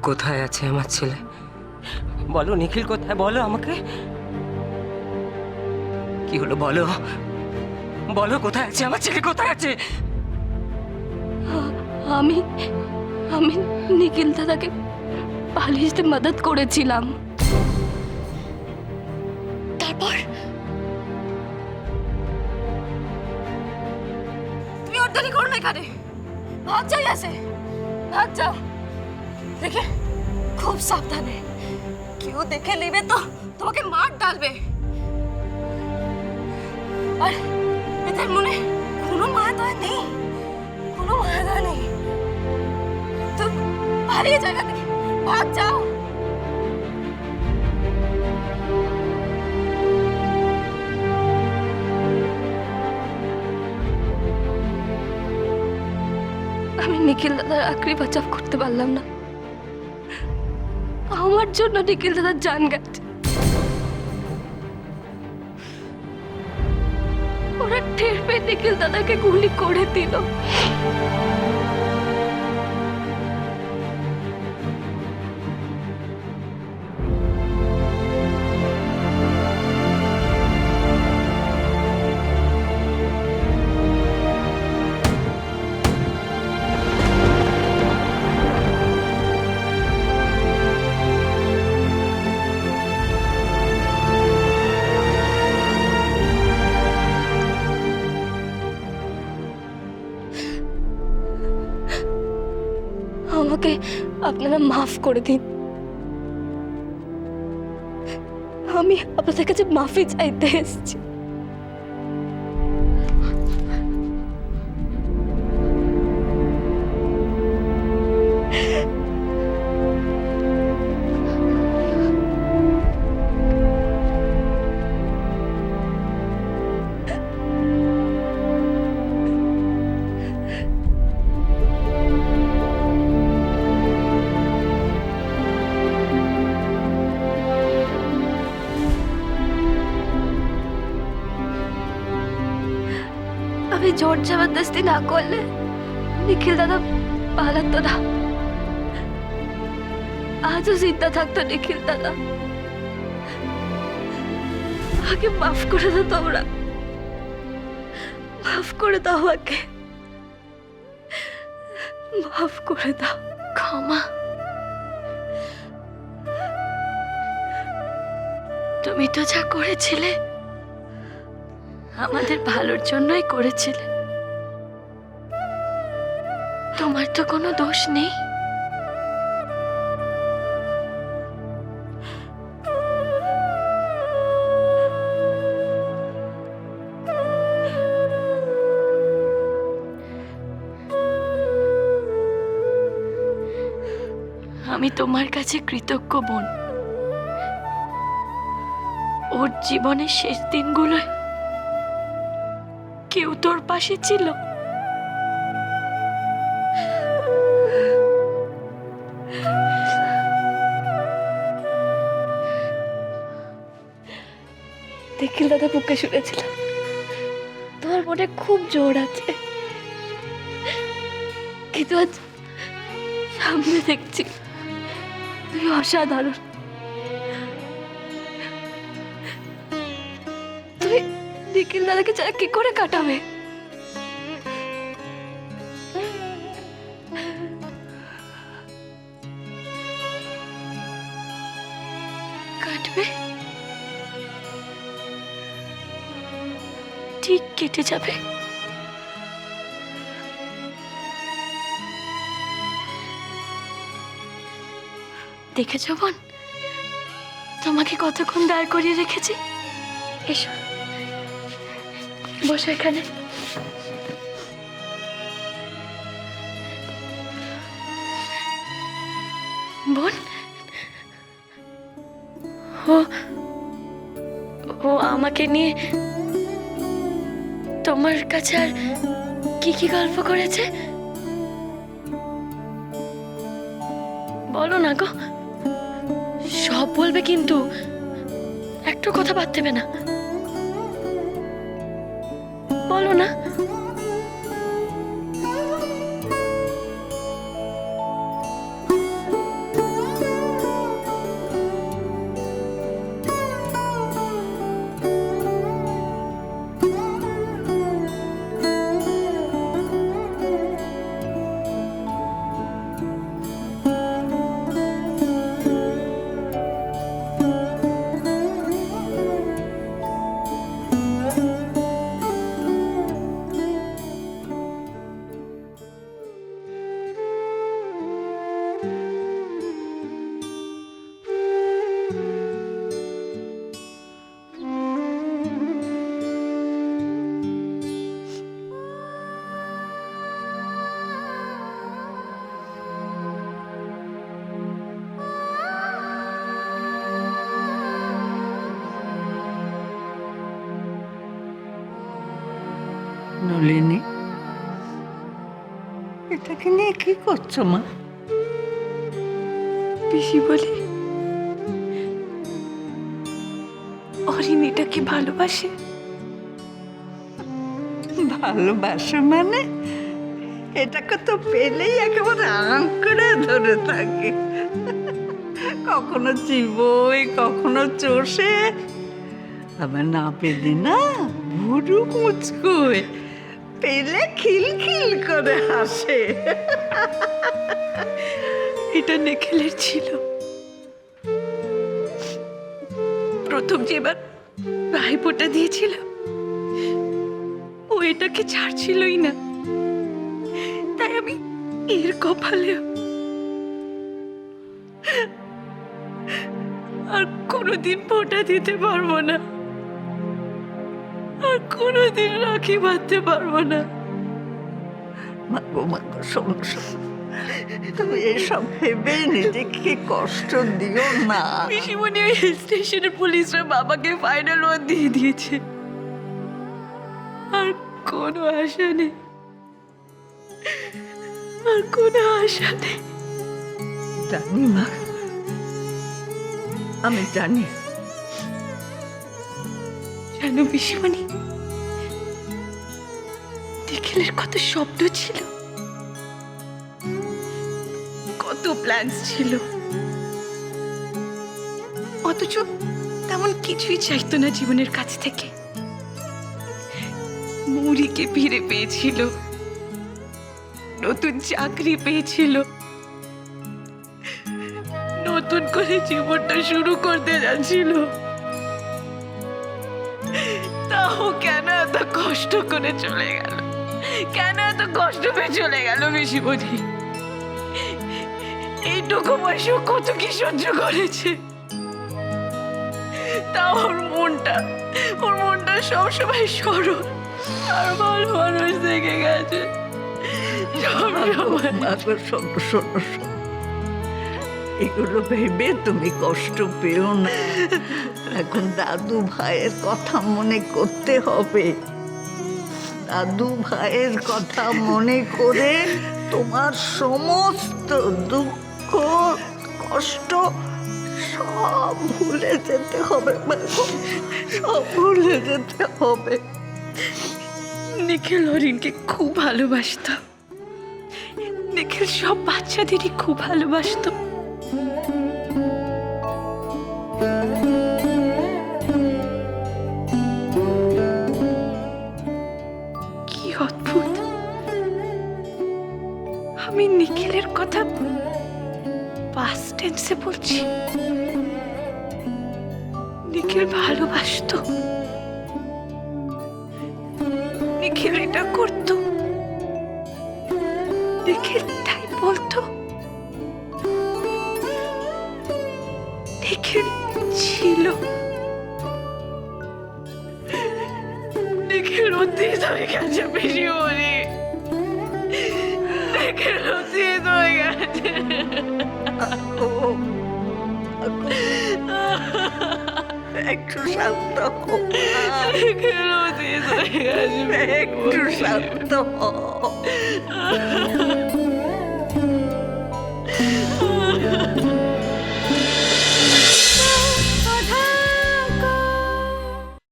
কোথায় আছে আমার ছেলে? বলো নিখিল কোথায়, বলো আমাকে। কি হলো বলো, বলো কোথায় আছে আমার ছেলে, কোথায় আছে? আমি আমি নিখিল দাদাকে পালিয়ে মদদ করেছিলাম। তারপর তুমি আর দেরি করো না, এখানে ভাগ যাই আছে, ভাগ যাও। দেখে খুব সাবধানে, কেউ দেখে নেবে তো তোমাকে মার ডালবে। আর এদের মনে কোনো মায়া দয়া নেই, কোনো মায়া দয়া নেই। তুই পালিয়ে জায়গা থেকে ভাগ যাও। আমি নিখিল দাদার আঁকড়ি বাঁচাও করতে পারলাম না, আমার জন্য নিখিল দাদার জান গেছে। ওরা টের পেয়ে নিখিল দাদাকে গুলি করে দিল। আমাকে আপনারা মাফ করে দিন, আমি আপনাদের কাছে মাফি চাইতে এসেছি। আমি জোর জবরদস্তি না করলে নিখিল দাদা পালাতো না, আজও জিন্দা থাকতো নিখিল দাদা। আমাকে মাফ করে দাও, তোমরা মাফ করে দাও, আমাকে মাফ করে দাও। ক্ষমা, তুমি তো যা করেছিলে আমাদের ভালোর জন্যই করেছিলে, তোমার তো কোনো দোষ নেই। আমি তোমার কাছে কৃতজ্ঞ বোন। ওর জীবনের শেষ দিনগুলোয় কেউ তোর পাশে ছিল? নিখিল দাদা বুকে শুনেছিলাম তোমার মনে খুব জোর আছে, কিন্তু আজ সামনে দেখছি তুমি অসাধারণ। তুমি নিখিল দাদাকে ছাড়া কি করে কাটাবে? কাটবে, ঠিক কেটে যাবে। দেখেছ বোন, তোমাকে কতক্ষণ দাঁড় করিয়ে রেখেছি। এসো, বসো এখানে। বোন, ও ও আমাকে নিয়ে তোমার কাছে আর কি কি গল্প করেছে বলো না গো, সব বলবে কিন্তু একটু কথা বাদ দেবে না, বলো না। বলিনি। এটাকে নিয়ে কি করছো মা? পিসি বলি অরিন এটাকে ভালোবাসে। ভালোবাসো মানে? এটাকে তো পেলেই একেবারে আঁকড়ে ধরে থাকে, কখনো চিবোয় কখনো চষে, আবার না পেলে না ভুরু মুচকোয়, পেলে খিলখিল করে হাসে। এটা নিখিলের ছিল। প্রথম যেবার ভাইফোঁটা দিয়েছিল ও এটাকে ছাড়ছিলই না, তাই আমি এর কপালেও আর কোনোদিন ফোঁটা দিতে পারবো না, আর কোনোদিন রাখি বাঁধতে পারবো না। মাগো মাগো, শোনো শোনো, তুমি এসব ভেবে নিজেকে কষ্ট দিও না। পিসিমণি ওই হিল স্টেশনের পুলিশরা বাবাকে ফাইনাল ওয়ান দিয়ে দিয়েছে, আর কোনো আশা নেই, আর কোনো আশা নেই। জানি মা, আমি জানি। জানো পিসিমণি, নিখিলের কত স্বপ্ন ছিল, কত প্ল্যানস ছিল, অথচ তেমন কিছুই চাইতো না জীবনের কাছ থেকে। মৌরিকে ফিরে পেয়েছিল, নতুন চাকরি পেয়েছিল, নতুন করে জীবনটা শুরু করতে যাচ্ছিল। তাও কেন এত কষ্ট করে চলে গেল? কেন এত কষ্ট পেয়ে চলে গেল পিসিমণি? এইটুকু বয়সেও কত কি সহ্য করেছে, তাও ওর মনটা সবসময় সরল আর ভালো মানুষ দেখে গেছে সবসময়। মাগো শোনো শোনো শোনো, এগুলো ভেবে তুমি কষ্ট পেও না। এখন দাদু ভাইয়ের কথা মনে করতে হবে। দাদু ভাইয়ের কথা মনে করে তোমার সমস্ত দুঃখ কষ্ট সব ভুলে যেতে হবে মাগো, সব ভুলে যেতে হবে। নিখিল অরিনকে খুব ভালোবাসত, নিখিল সব বাচ্চাদেরই খুব ভালোবাসত। কি অদ্ভুত, আমি নিখিলের কথা পাস্ট টেন্সে বলছি। নিখিল ভালোবাসত, নিখিল এটা করত, নিখিল তাই বলতো, নিখিল ছিল। নিখিল অতীত হয়ে গেছে পিসিমণি, নিখিল অতীত হয়ে গেছে। একটু শান্ত হও, নিখিল অতীত হয়ে গেছে, একটু শান্ত হও।